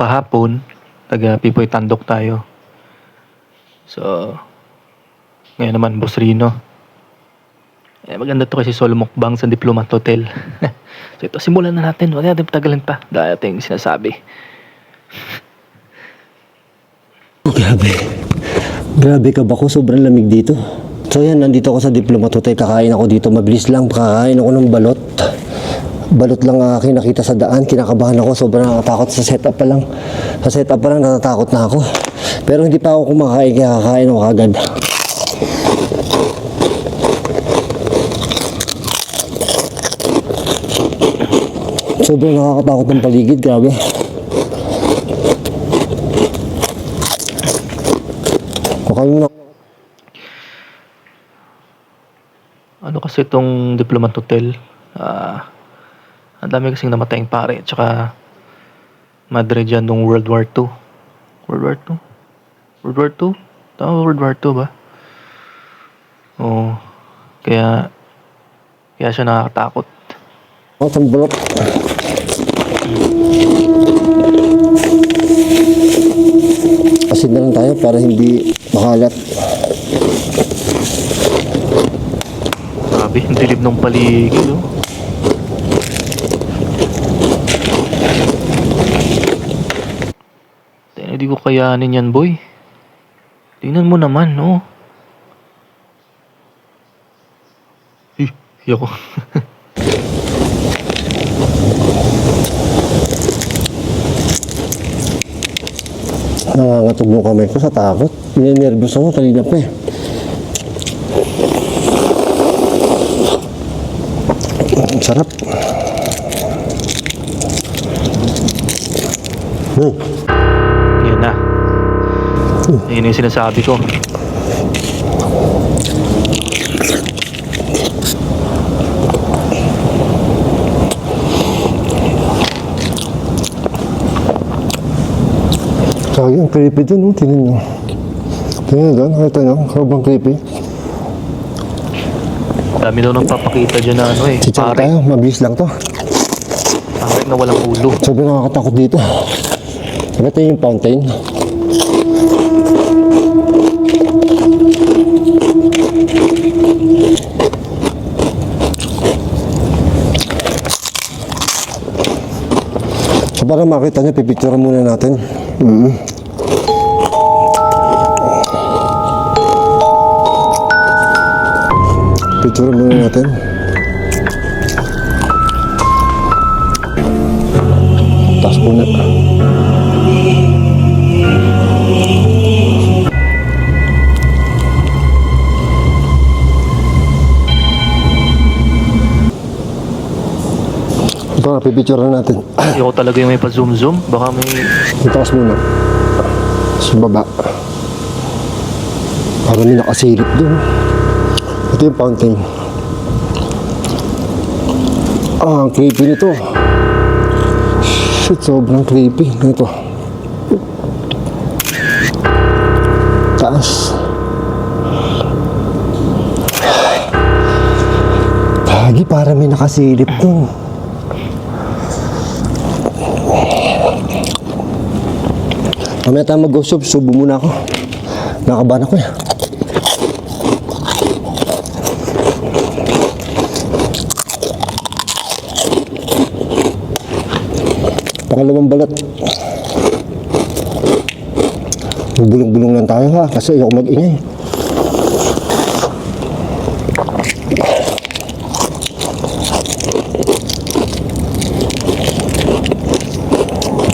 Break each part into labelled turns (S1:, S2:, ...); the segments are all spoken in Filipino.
S1: kahapon, taga Pipoy Tandok tayo. So, ngayon naman, Boss Rino. Maganda to kasi solo mukbang sa Diplomat Hotel. So ito, simulan na natin. Wala natin patagalin pa. Dahil ito yung sinasabi.
S2: Grabe. Grabe ka ba ko? Sobrang lamig dito. So yan, nandito ako sa Diplomat Hotel. Kakain ako dito. Mabilis lang. Kakain ako ng balot. Balot lang aking nakita sa daan. Kinakabahan ako. Sobrang natatakot sa setup pa lang. Sa setup pa lang natatakot na ako. Pero hindi pa ako kumakain. Kaya kakain ako agad. Sobrang nakakatakot ng paligid. Grabe. Kakain mo na.
S1: Ano kasi itong Diplomat Hotel? Ang dami kasing namatayang pare. Tsaka madre dyan nung World War II. World War II? World War II? Tama, World War II ba? Oo. Kaya siya nakakatakot.
S2: Ang balot. Asin na lang tayo para hindi makalat.
S1: Grabe, ang dilim ng paligid, oh. Hindi ko kayanin yan, boy. Tingnan mo naman, no? Yoko.
S2: Nangangatog yung kamay ko sa takot. Ninervous ako kanina pa eh. Ang sarap.
S1: Yan na. Yan yung sinasabi ko.
S2: Kaya ang creepy dun, oh. Tingnan nyo. Tingnan nyo dun, nakita nyo, sobrang creepy.
S1: Dami daw nang papakita dyan na ano eh.
S2: Chichar tayo, mabilis lang to.
S1: Pare na walang ulo.
S2: Sobrang nakakatakot dito. Ito yung fountain. So para makita nyo, pipicture muna natin. Picture muna natin. Taas muna. Ito na, pipicture na natin.
S1: Ayoko talaga yung may pa-zoom-zoom. Baka may...
S2: Taas muna. Sa baba. Parang may nakasilip dun. Ito yung fountain. Ang creepy nito. Shit, sobrang creepy. Ito. Taas. Lagi parang may nakasilip dun. Mamaya tayo mag-go-sub. Subo muna ako. Nakabahan ako eh. Pangalawang balat. Bulong-bulong lang tayo ha. Kasi ayoko mag-ingay.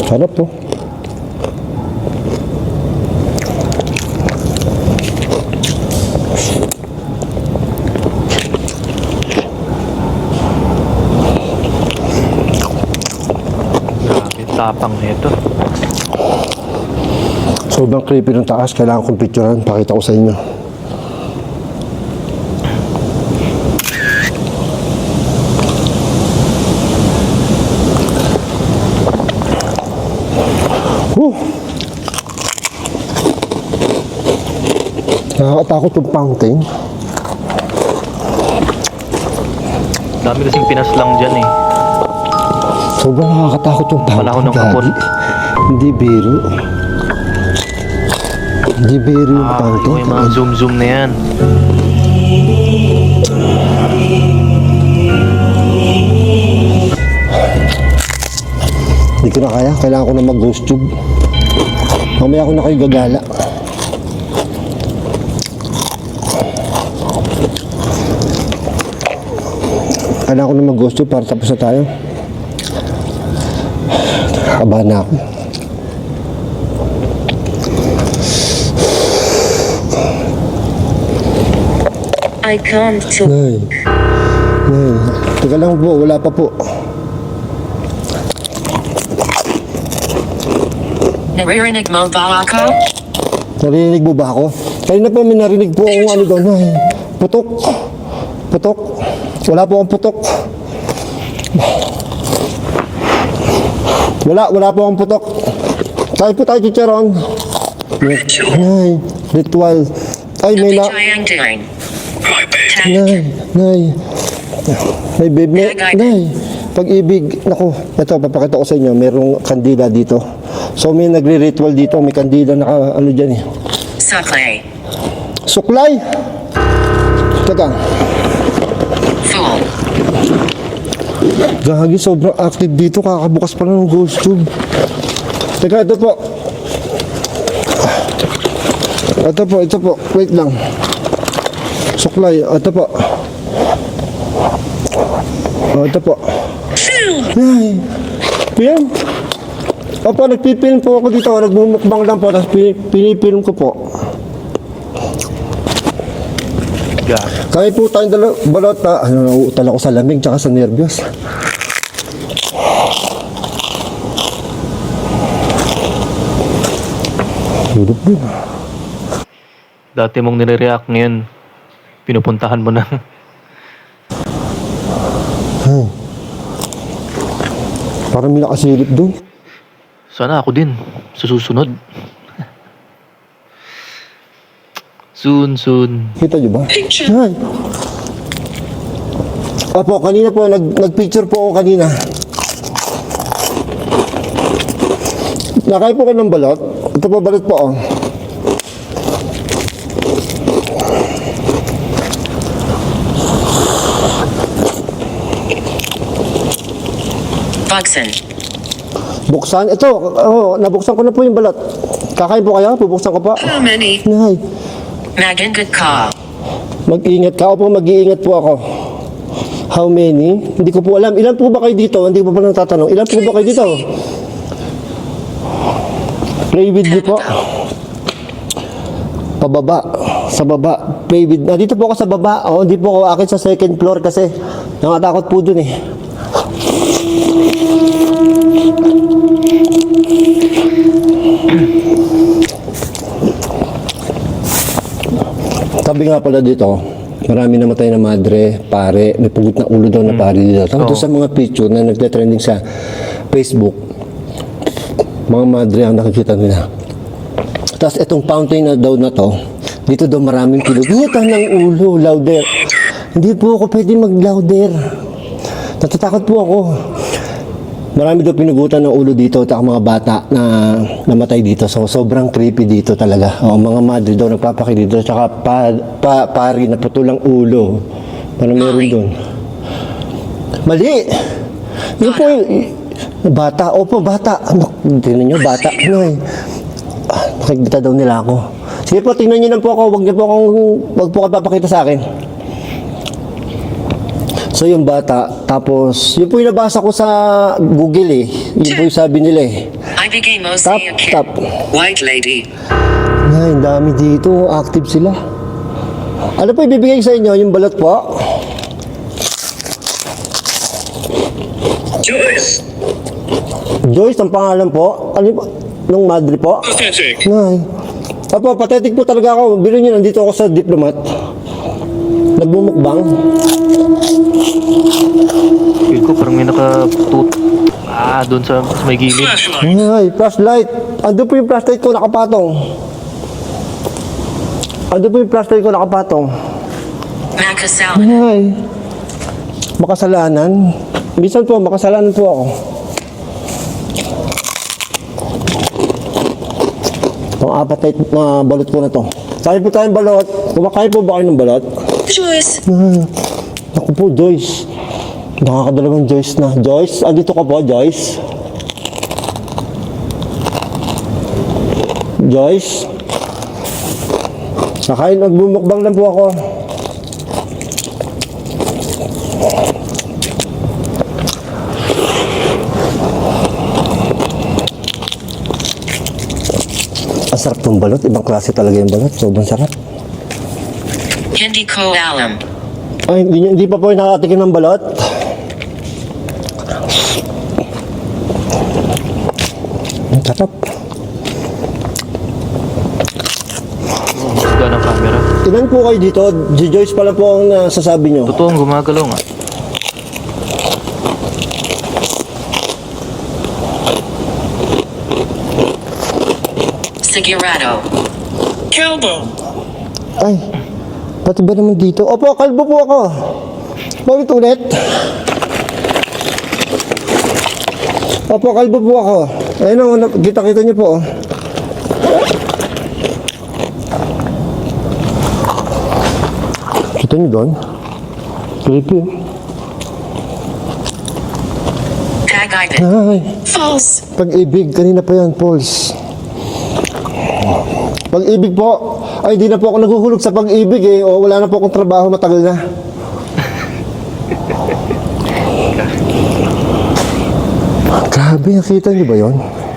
S2: Sarap to.
S1: Tapang nito.
S2: Sobrang creepy ng taas. Kailangan kong picturean. Pakita ko sa inyo. Nakakatakot yung fountain.
S1: Dami kasing pinaslang dyan eh.
S2: Sobrang nakakatakot yung fountain.
S1: Malahon ng kapon.
S2: Hindi biro. Hindi biro yung fountain.
S1: Yung mga zoom na yan.
S2: Hindi ko na kaya. Kailangan ko na mag-ghost tube. Mamaya ako na kayo gagala. Kailangan ko na mag-ghost tube para tapos na tayo. Kabahan na ako.
S3: I come to
S2: Nay. Nay. Teka lang po. Wala pa po.
S3: naririnig mo ba ako?
S2: Narinig mo ba ako? Kanina po may narinig po akong ano daw. Nay. Putok. Putok. Wala po akong putok. Wala po akong putok. Tayo po tayo, chicharon. Nay. Ritual. Ay, may na...
S3: Ang doing.
S2: Nay. Nay, babe. Nay. Pag-ibig. Naku, ito, papakita ko sa inyo. Merong kandila dito. So, may nagre-ritual dito. May kandila na ano dyan eh.
S3: Suklay.
S2: Suklay! Teka.
S3: Fool.
S2: Gagi, sobrang active dito. Kakabukas pa lang ng ghost tube. Teka, ito po. Ito po. Wait lang. Suklay. Ito po. Ito po. Ay. Film. Opo, nagpipilm po ako dito. Nagmumukbang lang po. Tapos pinipilm ko po.
S1: Yeah.
S2: Kaya po tayong balot na. Nauutal ako sa lamig tsaka sa nervyos. Hirap din.
S1: Dati mong nire-react ngayon. Pinupuntahan mo na.
S2: Ay. Parang may nakasilip doon.
S1: Sana ako din. Sa susunod. Soon.
S2: Kita niyo ba? Ay. Opo, kanina po, nag-picture po ako kanina. Nakaya po kayo ng balot? Ito po, balot po, oh.
S3: Bugson.
S2: Buksan. Ito, oh, nabuksan ko na po yung balot. Kakain po kayo? Bubuksan ko pa.
S3: How many?
S2: Nay,
S3: Magandang ka.
S2: mag-iingat ka. Opo, mag-iingat po ako. How many? Hindi ko po alam. Ilan po ba kayo dito? Hindi ko pa natatanong. Ilan po ba kayo dito? Play with me po. Pababa. Sa baba. Play with. Dito po ako sa baba. Oh, hindi po ako akit sa second floor kasi nangatakot po dun eh. Sabi nga pala dito, marami namatay na madre, pare, may pugot na ulo daw na pare dito. Tapos sa mga picture na nagte-trending sa Facebook, mga madre ang nakikita nila. Tapos itong fountain na daw na to, dito daw maraming pinugutan ng ulo, louder. Hindi po ako pwede mag-louder. Natatakot po ako. Marami daw pinugutan ng ulo dito at mga bata na namatay dito. So, sobrang creepy dito talaga. O, mga madre daw nagpapaki dito. Tsaka pari na putulang ulo. Parang meron doon. Mali! Yun po bata. Opo, bata. Tingnan nyo, bata. Ay, nakikita daw nila ako. Sige po, tingnan nyo lang po ako. Wag po kayo papakita sa akin. So yung bata, tapos yun po yung nabasa ko sa Google eh. Yun po yung sabi nila eh.
S3: I became mostly a kid.
S2: Tap.
S3: White lady.
S2: Ay, ang dami dito. Active sila. Ano po ibibigay sa inyo? Yung balot po?
S4: Joyce!
S2: Joyce, ang pangalan po? Ano po? Nung madre po?
S4: Pathetic.
S2: Ay. Apo, pathetic po talaga ako. Bilo nyo, nandito ako sa diplomat. Nagmumukbang.
S1: Feel ko parang may nakatut. Doon sa may gilid.
S4: Flashlight.
S2: Ay, flashlight. Ando po yung flashlight ko nakapatong. Ando po yung flashlight ko nakapatong.
S3: Makasal.
S2: Ay. Makasalanan. Minsan po, makasalanan po ako. Pang-apat na balot ko na to. Kain po tayong balot. Kumakain po ba kayo ng balot?
S3: Joyce.
S2: Ako po, Joyce. Nakakadalawang Joyce na. Joyce, andito ka po, Joyce. Joyce. Nakain, nagbumukbang lang po ako. Ang sarap ng balot. Ibang klase talaga yung balot. Sobrang sarap.
S3: Hindi ko alam.
S2: Ay, hindi pa po nakatikim ng balot. Ang sarap.
S1: Husga ng camera.
S2: Ilan po kayo dito? Si Joyce pala po ang nasasabi nyo.
S1: Totoong gumagalaw nga.
S3: Sigurado. Calvo.
S2: Ay, pati ba naman dito? Opo, kalbo po ako. Bakit ulit? Opo, kalbo po ako. Ayun o, kita-kita niyo po. Oh. Kita niyo doon? Creepy.
S3: Tagay.
S2: Ay,
S3: False.
S2: pag-ibig. Kanina pa yan, Pauls. Pag-ibig po. Ay, di na po ako naguhulog sa pag-ibig eh. O, wala na po akong trabaho, matagal na. Grabe, nakita niyo ba yun?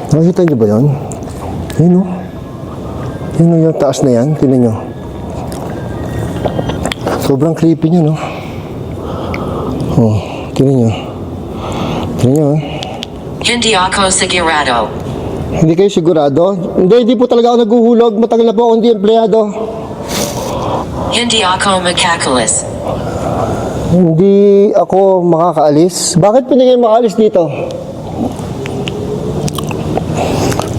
S2: Nakita niyo ba yun? Yun o. Yun o, yung taas na yan. Tingnan niyo. Sobrang creepy niya, no? Oh, tingnan niyo. Tingnan niyo, oh.
S3: Hindi ako sigurado.
S2: Hindi kayo sigurado? Hindi po talaga ako naguhulog. Matagal na po ako hindi empleyado.
S3: Hindi ako makakalis.
S2: Hindi ako makakaalis. Bakit po hindi kayo makaalis dito?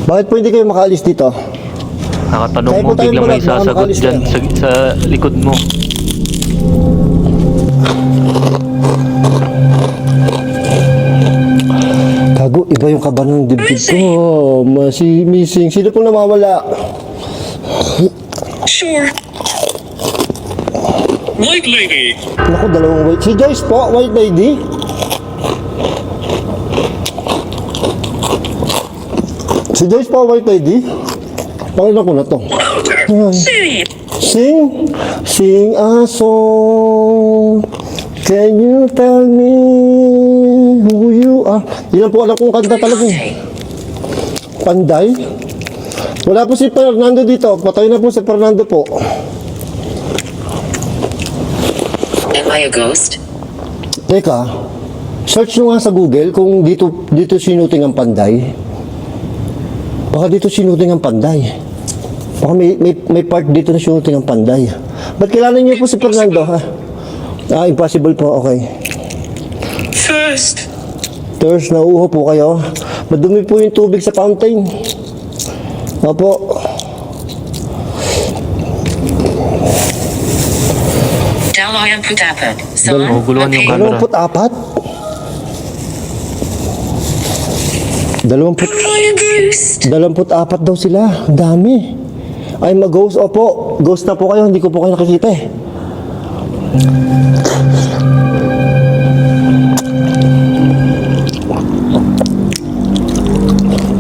S2: Bakit po hindi kayo makaalis dito?
S1: Nakatanong
S2: Kaya
S1: mo,
S2: po tayong
S1: biglang may
S2: balot, baka
S1: sasagot
S2: makalis
S1: dyan sa likod mo.
S2: Gago, iba yung kaba ng dibdib ko. Missing. Sino pong nawawala?
S4: Sure. White lady.
S2: Naku, dalawang white. Si Joyce po, white lady. Si Joyce po, white lady. Pakita ko na to. Ayan.
S4: City.
S2: Sing a song. Can you tell me who you are? Yan po alam kong kanta talaga eh. Panday? Wala po si Fernando dito. Patay na po si Fernando po.
S3: Am I a ghost?
S2: Teka, search nyo nga sa Google kung dito sinuting ang Panday. Baka dito sinuting ang Panday. Baka may part dito na sinuting ang Panday. Ba't kilala niyo po si Fernando, ha? Ah, impossible po, okay.
S4: First.
S2: Thirst, nauuho po kayo. Madumi po yung tubig sa fountain. Opo.
S3: Dalayan putapat. Son.
S1: Guluhan yung
S3: Okay.
S1: camera.
S2: 24?
S3: 20.
S2: 24 daw sila. Ang dami. I'm a ghost. Opo. Ghost na po kayo. Hindi ko po kayo nakikita eh.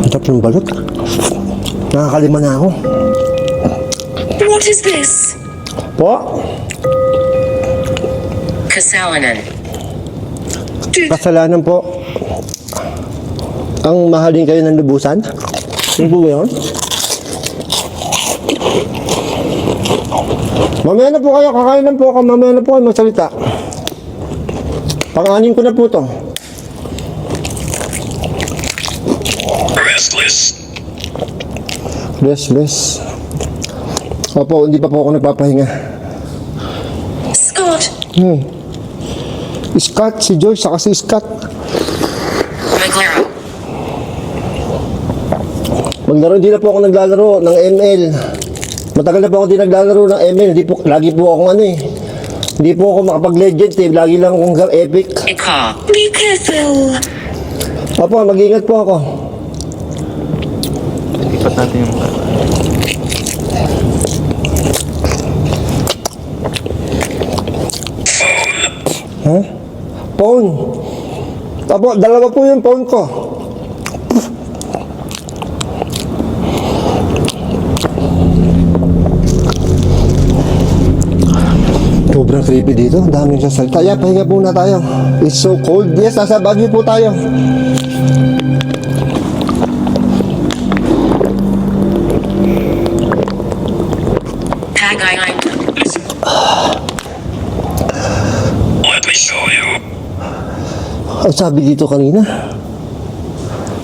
S2: Matap yung balot. Nakakalima na ako.
S3: What is this?
S2: Po,
S3: Kasalanan.
S2: kasalanan po. Ang mahalin kayo ng lubusan? Ano po ba yun? Mamaya na po kayo, kakain lang po ako. Mamaya na po kayo magsalita. Pang-anin ko na po to.
S4: Restless.
S2: Restless. Opo, hindi pa po ako nagpapahinga.
S3: Scott.
S2: Scott, si Joyce, saka si Scott.
S3: Maglaro.
S2: Maglaro, hindi na po ako naglalaro ng ML. Matagal na po ako hindi naglalaro ng ML. Hindi po, lagi po akong ano eh. Hindi po ako makapag-legend eh. Lagi lang akong epic.
S3: Ikaw. Be careful.
S2: Opo, mag-iingat po ako.
S1: Lipat natin yung...
S2: Ha? Phone. Apo, dalawa po yung phone ko. Sobrang creepy dito. Ang daming sasalita. Yeah, pahinga po na tayo. It's so cold. Yes, nasa Baguio po tayo.
S3: Haggai.
S4: Let me show you.
S2: Ang sabi dito kanina.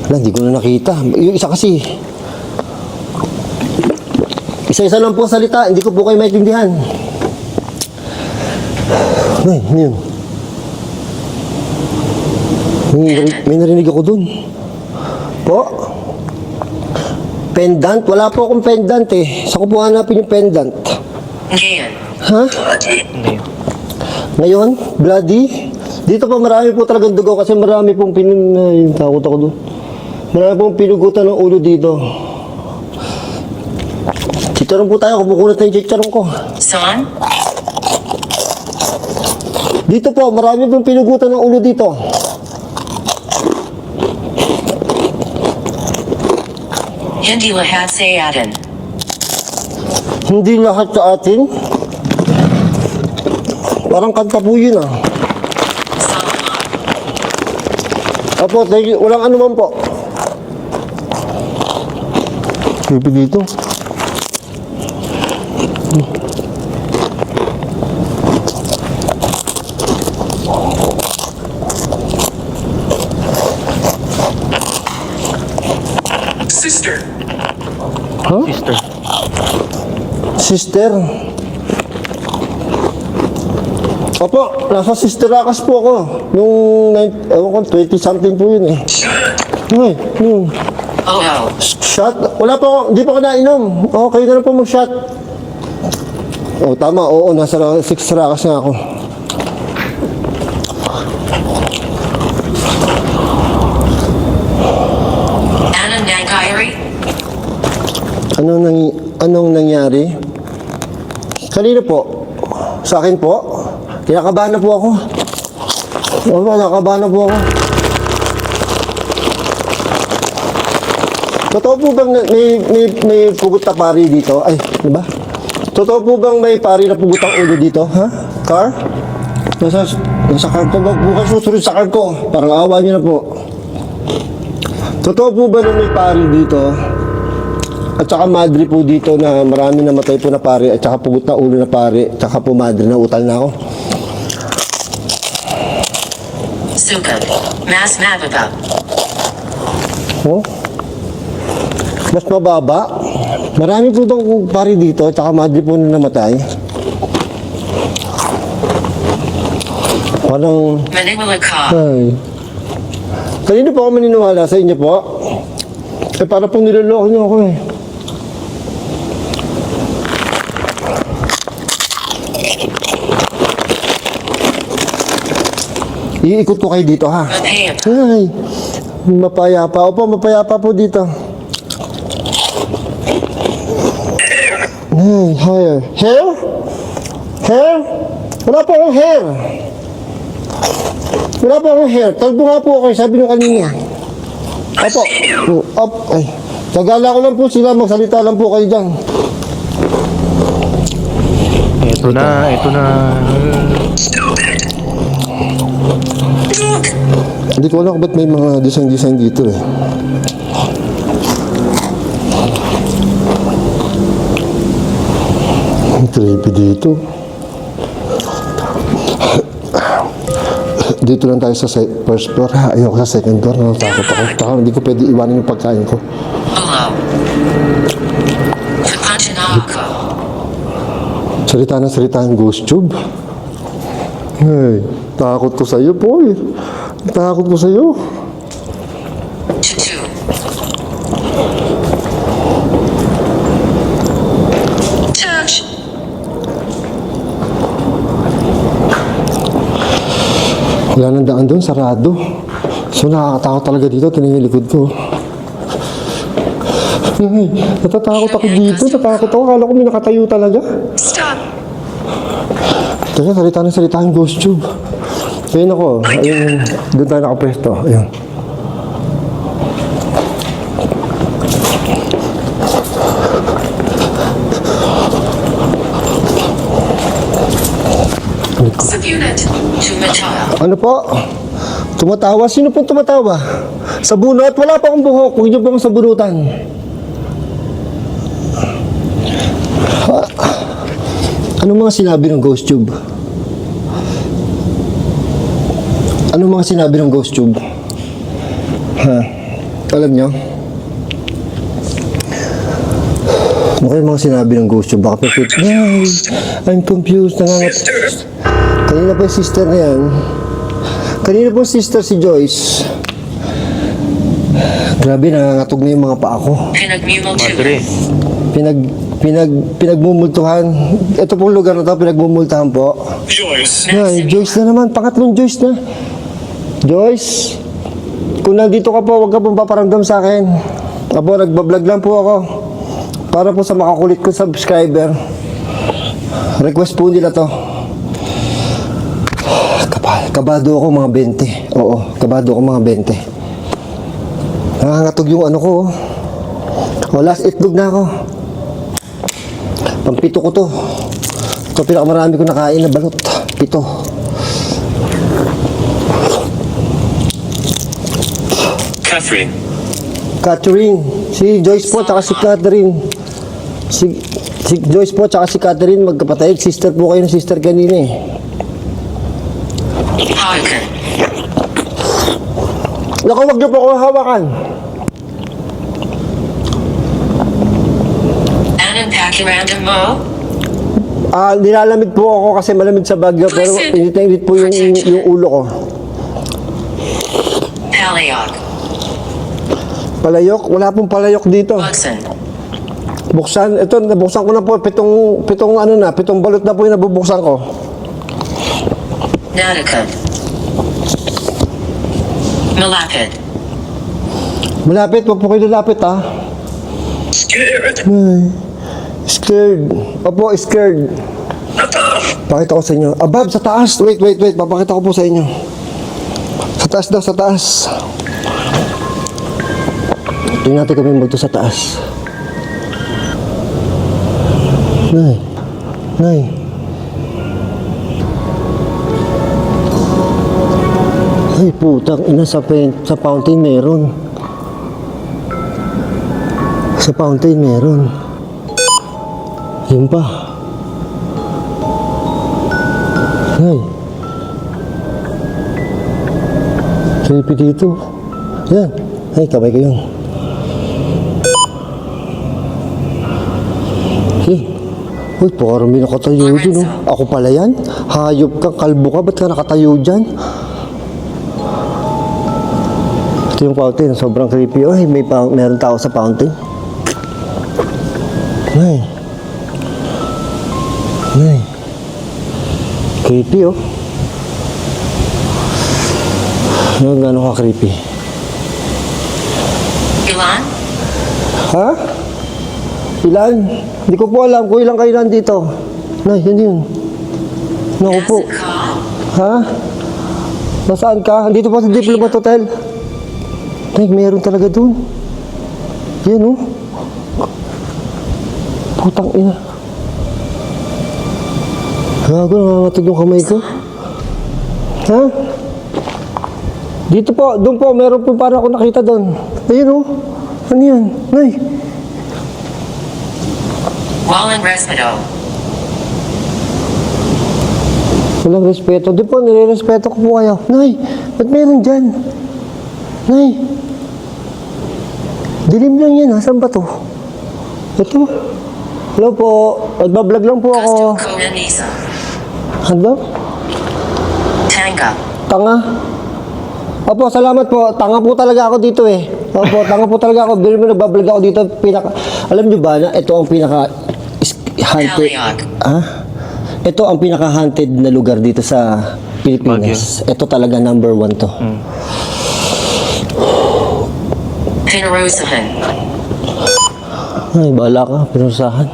S2: Wala, hindi ko na nakita. Yung isa kasi. Isa-isa lang po ang salita. Hindi ko po kayo maintindihan. Ay, ano yun? May narinig ako dun. Po? Pendant? Wala po akong pendant eh. Saan ko po hanapin yung pendant?
S3: Ngayon.
S2: Ha?
S1: Hindi.
S2: Ngayon? Bloody? Dito pa marami po talagang dugo kasi marami pong takot ako doon. Marami pong pinugutan ng ulo dito. Chicharon po tayo. Kumukulat na yung chicharon ko.
S3: Son?
S2: Dito po, marami pong pinugutan ng ulo dito.
S3: Hindi lahat sa atin.
S2: Hindi lahat sa atin. Parang kanta po yun ah. Apo, thank you. Walang anuman po. Creepy dito.
S4: Sister.
S2: Huh?
S1: Sister.
S2: Sister. Opo, nasa Sister Akas po ako. Nung, ewan ko, 20 something po yun eh. Ay,
S3: Oh no.
S2: shot? Wala pa ako, hindi pa ako nainom. Oo, kayo na lang po mag-shot. Oh, tama, oo, nasa 6 Rakas na ako.
S3: Anong nangyari?
S2: Anong nangyari? Kanino po? Sa akin po? Kinakabahan na po ako. Oo, nakakabahan na po ako. Totoo po bang may pugot na pari dito? Ay, di ba? Totoo po bang may pari na pugot ang ulo dito? Ha? Car? Nasa car ko ba? Bukas susunod sa car ko. Parang awa niyo na po. Totoo po ba na may pari dito? At saka madre po dito na marami namatay po na pari at saka pugot na ulo na pari at saka po madre na utal na ako.
S3: Sukad. Mas mababa.
S2: Oh? Mas mababa? Marami po itong pari dito at saka madre po na namatay. Parang...
S3: Manila ka.
S2: Ay. Kanino po ako maniniwala? Sa inyo po? Eh, para po niloloko niyo ako eh. Iikot ko kayo dito ha.
S3: Mapayap.
S2: Ay, mapayapa. Opo, mapayapa po dito. Ay, hair. Hair? Hair? Wala po akong hair. Wala po akong hair. Talbo nga po ako, sabi nyo kanina. Opo. Op. Ay. Tagala ko lang po sila. Magsalita lang po kayo dyan.
S1: Ito na, ito na.
S2: Hindi ko alam kung ba't may mga design dito eh. Ang creepy dito. Dito lang tayo sa first floor ha. Ayoko sa second floor. Natatakot ako. Taka, hindi ko pwede iwanan yung pagkain ko.
S3: Hello. Kapanchanaka.
S2: Salita ng ghost tube. Hey, takot ko sa'yo po eh. Takot ko sa'yo.
S3: Tutu. Touch.
S2: Wala nang daan doon, sarado. So nakakatakot talaga dito, tingnan yung likod ko. Ay, natatakot ako dito. Natatakot ako. Akala ko may nakatayo talaga.
S3: Stop.
S2: Teka, salita ng ghost tube. Ayun ako. Ayun, doon tayo nakapwesto. Ayun.
S3: Subunit to Machado.
S2: Ano po? Tumatawa? Sino po tumatawa? Sa bunot? Wala pa akong buhok. Huwag niyo po akong sabunutan. Anong mga sinabi ng ghost tube? Anong mga sinabi ng ghost tube? Ha? Alam niyo? Ano kayo mga sinabi ng ghost tube? Baka perfect. Ay, I'm confused.
S4: Sister.
S2: Kanina pa yung sister na yan. Kanina po sister si Joyce. Grabe, nangangatog na yung mga paa ko.
S1: Madre.
S2: Pinagmumultuhan. Ito pong lugar na to, pinagmumultahan po.
S4: Joyce.
S2: Ay, Joyce na naman. Pangatlong Joyce na. Joyce, kung nandito ka po, huwag ka pong paparamdam sa akin. Apo, nagbablog lang po ako. Para po sa makakulit ko subscriber. Request po nila to. Kabado ako mga 20. Oo, kabado ako mga 20. Nangangatog yung ano ko. Oh, last itlog na ako. Pampito ko to. Ito pinakamarami ko nakain na balot. Pito. Catherine. Si Joyce po, tsaka si Catherine. Si Joyce po, tsaka si Catherine, magkapatid. Sister po kayo ng sister kanina eh.
S3: Harker.
S2: Naku, wag niyo po ako hawakan.
S3: Anand Pakirandam Mo.
S2: Nilalamig po ako kasi malamig sa Baguio, pero init na init po yung ulo ko.
S3: Palayok.
S2: Palayok? Wala pong palayok dito.
S3: Bugson.
S2: Buksan, ito, nabuksan ko na po, pitong balot na po yung nabubuksan ko.
S3: Nadakad. Malapit.
S2: Malapit, wag po kayo lalapit ha.
S4: Scared.
S2: Scared. Opo, scared. Pakita ko sa inyo. Above, sa taas. Wait. Papakita ko po sa inyo. Sa taas daw, sa taas. Tingnan natin kami magto sa taas. Nay. Ay, putang ina, sa fountain meron. Sa fountain meron. Yun pa. Ay. Creepy dito. Yan. Ay, kamay ko yun. Uy, parang may nakatayo dyan, oh. Ako pala yan? Hayop ka, kalbo ka, ba't ka nakatayo dyan? Ito yung fountain, sobrang creepy. Ay, meron tao sa fountain. Ay. Creepy, oh. Ano gano'n ka creepy?
S3: Ilan?
S2: Ha? Ilan? Hindi ko po alam kung ilang kayo nandito. Nay, yun. Naku po. Ha? Nasaan ka? Andito pa sa Diplomat Hotel. Nay, meron talaga dun. Yan, oh. Putang ina. Gago, nangangatog yung kamay ko. Ha? Dito po, doon po, meron po parang ako nakita doon. Ayun, oh. Ano yan? Nay.
S3: Wallen Respeto.
S2: Walang respeto. Di po, nire-respeto ko po kayo. Nay, ba't meron dyan? Nay. Dilim lang yan, ha? Saan ba to? Ito. Hello po. Nagbablog lang po ako.
S3: Costo Conanisa.
S2: Ano?
S3: Tanga.
S2: Tanga. Opo, salamat po. Tanga po talaga ako dito eh. Opo, tanga po talaga ako. Bili mo nagbablog ako dito. Alam niyo ba na ito ang hunted. Ha? Ito ang pinaka-hunted na lugar dito sa Pilipinas. Ito talaga number 1 to.
S3: Pinarusahan.
S2: Ay, bahala ka, pinusahan.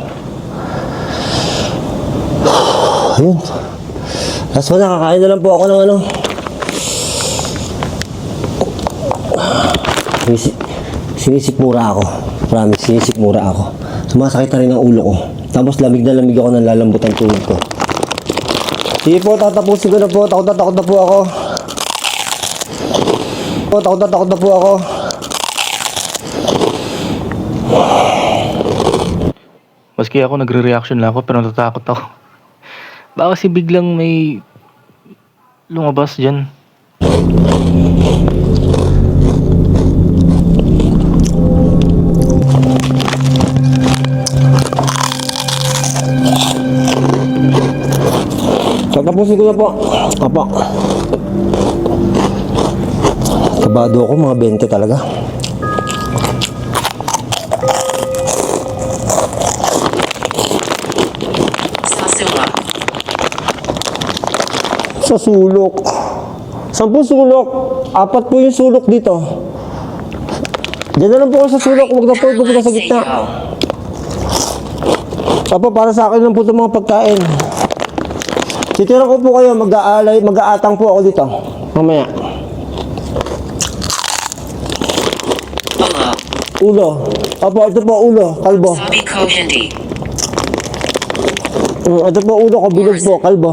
S2: Ayun. Last one, nakakain na lang po ako ng ano. Sinisikmura ako. Promise, sinisikmura ako. Sumasakit na rin ang ulo ko. Tapos lamig na lamig ako ng lalambot ang tuhod ko. Sige po, tatapusin ko na po. Takot na po ako. Takot na po ako.
S1: Maski ako nagre-reaction lang ako pero natatakot ako. Baka kasi biglang may lumabas dyan.
S2: Tatapusin ko na po. Apa. Kabado ako, mga 20 talaga.
S3: Sasula.
S2: Sa sulok. 10 sulok. 4 po yung sulok dito. Diyan na lang po ako sa sulok. Huwag na po pupunta sa gitna. Apo, para sa akin lang po itong mga pagkain. Titira ko po kayo. Mag-aatang po ako dito. Mamaya.
S3: Ulo.
S2: Ulo. Apo, ito po ulo. Kalbo.
S3: Sabi ko hindi.
S2: Ito po ulo ko. Bilog po. Kalbo.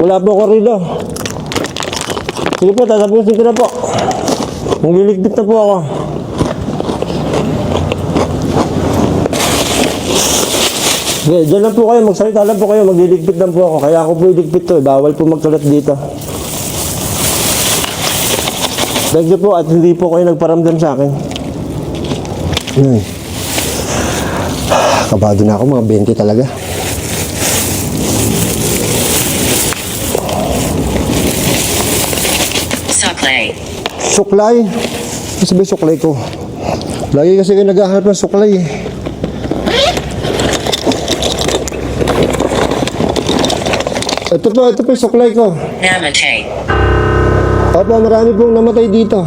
S2: Wala po ko rilo. Sige po, tatapusin ko na po. Magliligpit na po ako. Okay, dyan lang po kayo. Magsalita lang po kayo. Magliligpit lang po ako. Kaya ako po iligpit to. Bawal po magsulat dito. Thank you po at hindi po kayo nagparamdam sa akin. Kabado na ako. Mga 20 talaga.
S3: Suklay.
S2: Suklay. Ano sabi suklay ko? Lagi kasi kayo naghahanap ng suklay eh. Ito po yung suklay ko.
S3: Namatay.
S2: Opo, marami pong namatay dito.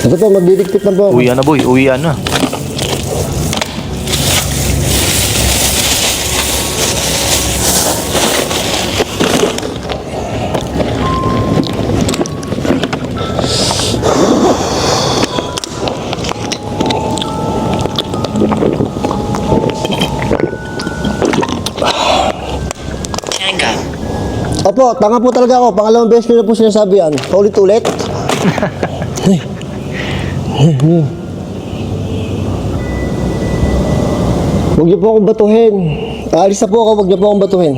S2: Ito po, magdidikpit na po ako.
S1: Uwian na boy, uwian na.
S3: Tanga.
S2: Opo, tanga po talaga ako. Pangalawang beses ko na po sinasabi yan. Paulit-ulit. Huwag niyo po akong batuhin. Aalis na po ako, huwag niyo po akong batuhin.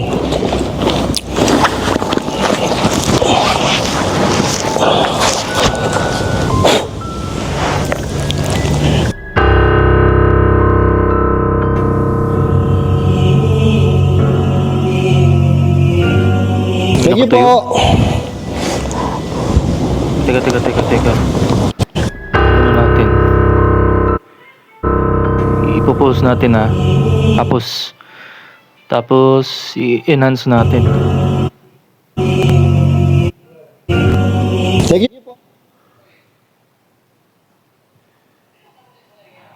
S2: Thank you po.
S1: Teka. Ano natin? Ipo-pause natin ha. Tapos i-enhance natin.
S2: Thank you po.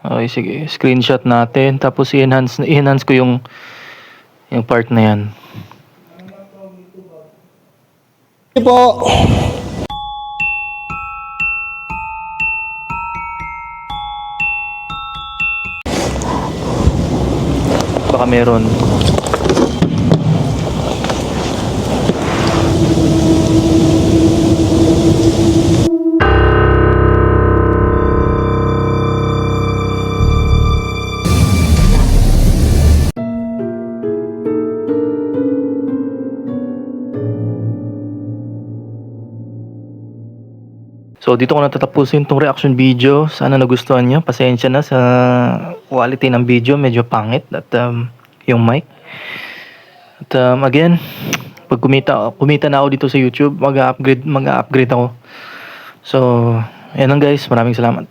S1: Okay, sige. Screenshot natin. Tapos i-enhance ko yung part na yan.
S2: Thank you po.
S1: Baka meron. So dito ko natatapusin itong reaction video. Sana nagustuhan nyo. Pasensya na sa quality ng video. Medyo pangit at yung mic. At again, pag kumita na ako dito sa YouTube, mag-upgrade ako. So, ayan lang guys. Maraming salamat.